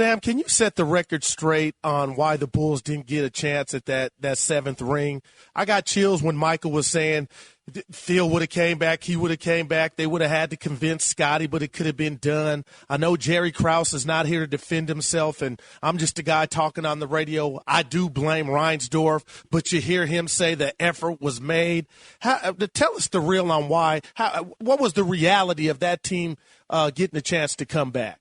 Sam, can you set the record straight on why the Bulls didn't get a chance at that seventh ring? I got chills when Michael was saying Phil would have came back, he would have came back. They would have had to convince Scotty, but it could have been done. I know Jerry Krause is not here to defend himself, and I'm just a guy talking on the radio. I do blame Reinsdorf, but you hear him say the effort was made. Tell us the real on why. What was the reality of that team getting a chance to come back?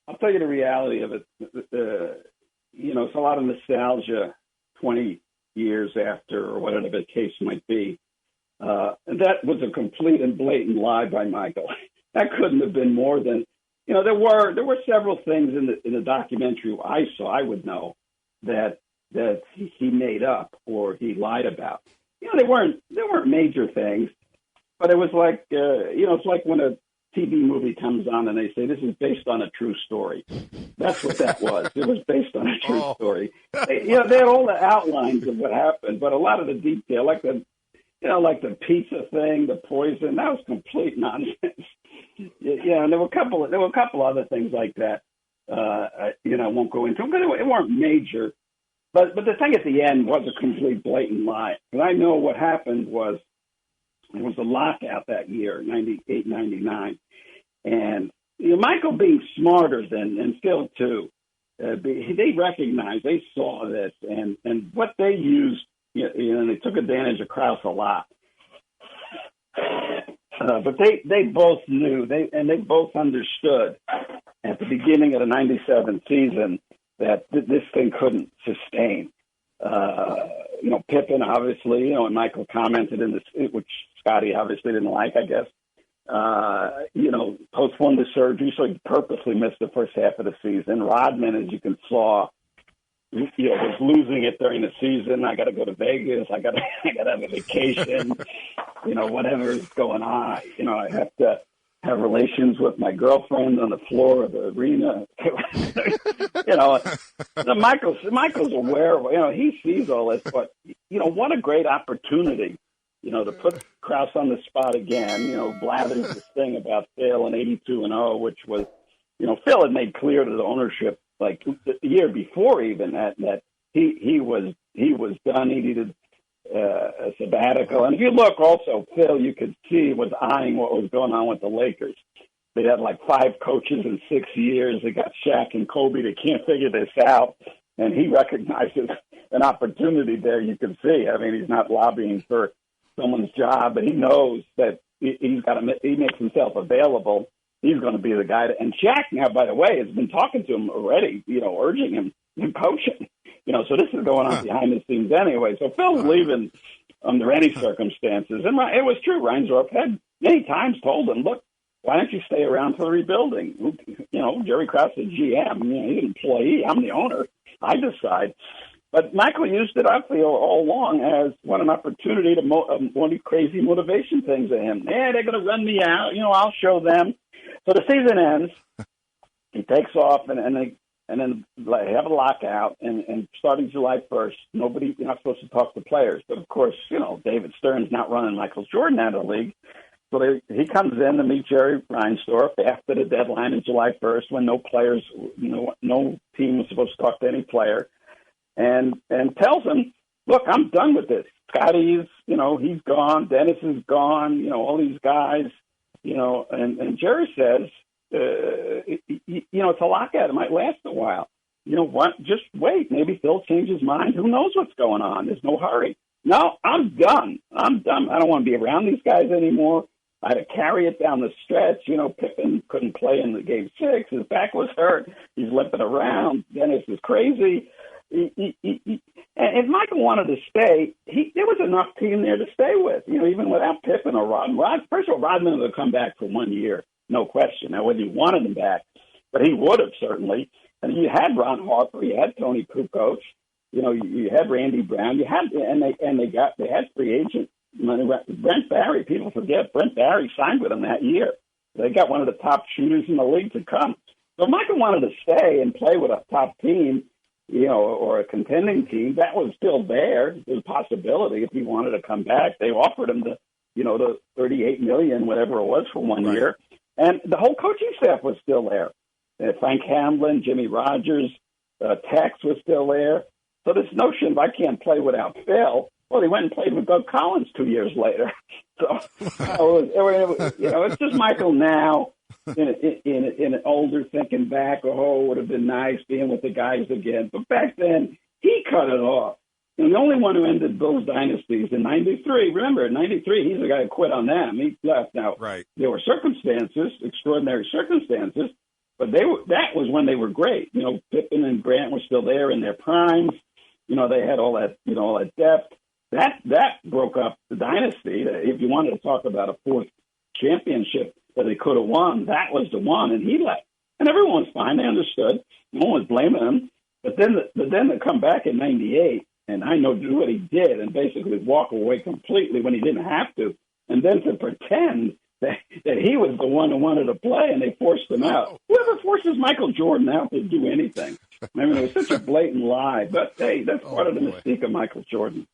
I'll tell you the reality of it. It's a lot of nostalgia 20 years after, or whatever the case might be. And that was a complete and blatant lie by Michael. That couldn't have been more than, there were several things in the documentary I saw, I would know, that he made up or he lied about. They weren't major things, but it was like, it's like when a TV movie comes on and they say, this is based on a true story. That's what that was. It was based on a true story. They had all the outlines of what happened, but a lot of the detail, like the pizza thing, the poison, that was complete nonsense. And there were a couple other things like that. I won't go into them, but it weren't major. But the thing at the end was a complete blatant lie. And I know what happened was, it was a lockout that year, 98, 99. And Michael being smarter and Phil too, they recognized, they saw this, and what they used, they took advantage of Krause a lot. But they both knew, they both understood at the beginning of the 97 season that this thing couldn't sustain. Pippen, obviously, and Michael commented in this, which Scotty obviously didn't like, I guess. Postponed the surgery, so he purposely missed the first half of the season. Rodman, as you can saw, was losing it during the season. I got to go to Vegas. I got to have a vacation. Whatever is going on. I have to have relations with my girlfriend on the floor of the arena. Michael's aware of, he sees all this, but, what a great opportunity, to put Krause on the spot again. Blathers this thing about Phil in 82-0, which was, Phil had made clear to the ownership, like the year before even, that he was done. He needed a sabbatical. And if you look also, Phil, you could see was eyeing what was going on with the Lakers. They had like 5 coaches in 6 years. They got Shaq and Kobe. They can't figure this out. And he recognizes an opportunity there. You can see. I mean, he's not lobbying for someone's job, but he knows that he makes himself available. He's going to be the guy. And Shaq now, by the way, has been talking to him already, urging him to coach him. So this is going on behind the scenes anyway. So Phil's leaving under any circumstances. And it was true. Reinsdorf had many times told him, look, why don't you stay around for the rebuilding? Jerry Krause is GM. He's an employee. I'm the owner. I decide. But Michael used it, I feel, all along as what an opportunity to one of these crazy motivation things at him. Yeah, they're going to run me out. I'll show them. So the season ends. He takes off, and then have a lockout. And starting July 1st, you're not supposed to talk to players. But of course, David Stern's not running Michael Jordan out of the league. So he comes in to meet Jerry Reinsdorf after the deadline in July 1st, when no players, no team was supposed to talk to any player, and tells him, look, I'm done with this. Scotty's, he's gone. Dennis is gone. All these guys, and Jerry says, it's a lockout. It might last a while. What? Just wait. Maybe Phil changes his mind. Who knows what's going on? There's no hurry. No, I'm done. I don't want to be around these guys anymore. I had to carry it down the stretch. Pippen couldn't play in the game 6. His back was hurt. He's limping around. Dennis is crazy. And if Michael wanted to stay, there was enough team there to stay with. Even without Pippen or Rodman. First of all, Rodman would come back for 1 year, no question. Now, whether he wanted him back, but he would have certainly. And you had Ron Harper, you had Tony Kukoc, you had Randy Brown, they had free agent Brent Barry. People forget Brent Barry signed with them that year. They got one of the top shooters in the league to come. So Michael wanted to stay and play with a top team, or a contending team. That was still there. There's a possibility if he wanted to come back. They offered him the $38 million, whatever it was, for 1 year, and the whole coaching staff was still there. Frank Hamlin, Jimmy Rogers, Tex was still there. So this notion of I can't play without Phil, well, he went and played with Doug Collins 2 years later. So, it's just Michael now in an older thinking back, oh, it would have been nice being with the guys again. But back then, he cut it off. And the only one who ended Bill's dynasties in 93, remember, in 93, he's the guy who quit on them. He left. Now, There were circumstances, extraordinary circumstances, but that was when they were great. Pippen and Grant were still there in their primes. They had all that depth. That broke up the dynasty. If you wanted to talk about a fourth championship that they could have won, that was the one, and he left. And everyone was fine. They understood. No one was blaming him. But then to come back in 98, and I know do what he did and basically walk away completely when he didn't have to, and then to pretend that he was the one who wanted to play and they forced him out. Whoever forces Michael Jordan out to do anything? I mean, it was such a blatant lie. But, hey, that's part of the mystique of Michael Jordan.